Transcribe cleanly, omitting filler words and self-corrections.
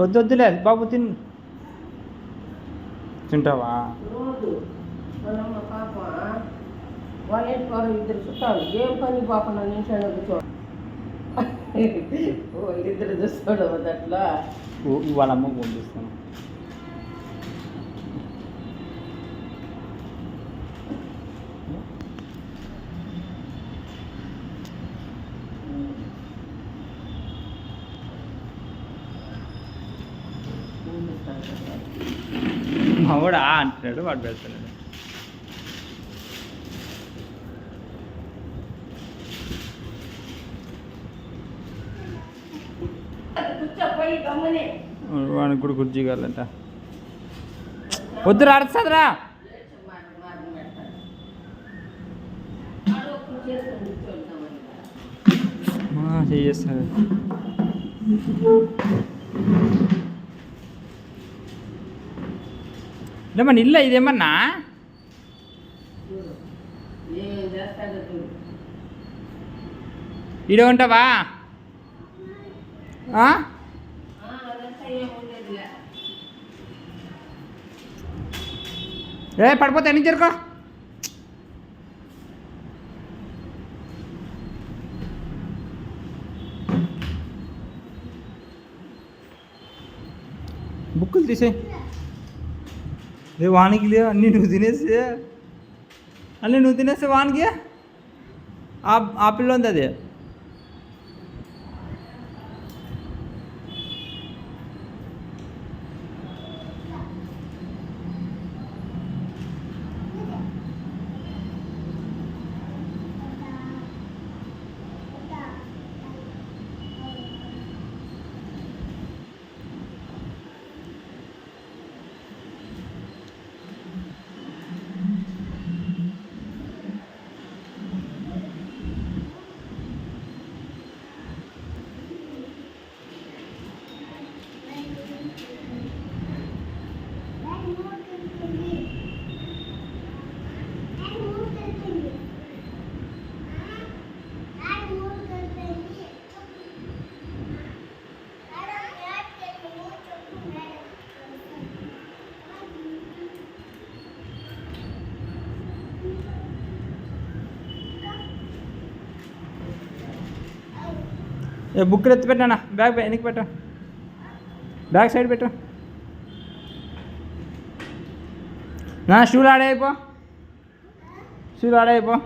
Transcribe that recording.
వద్దులే బాబు తింటావా? వాళ్ళ ఇద్దరు చుట్టాలు ఏం పని పోకుండా నించాడు కూర్చో ఇద్దరు చూస్తాడు అట్లా వాళ్ళ అమ్మకు పంపిస్తాను. మా వాడు అంటున్నాడు, వాడు పెడతాడు. వాడికి కూడా కుర్చీ కావాలంట. వద్దురా అడుస్తుందిరా. చేస్తాడు ఏమన్నా ఇల్లు ఇదేమన్నా ఈడే ఉంటావా? పడిపోతే ఎన్ని జరుకో. బుక్కులు తీసే వానికి లేవు, అన్నీ నువ్వు తినేస్తే వానికి ఆ పిల్ల ఉంది అది. బుక్కులు ఎత్తి పెట్టానా? బ్యాగ్ వెనక్కి పెట్టా, బ్యాగ్ సైడ్ పెట్టు. షూలు ఆడైపో,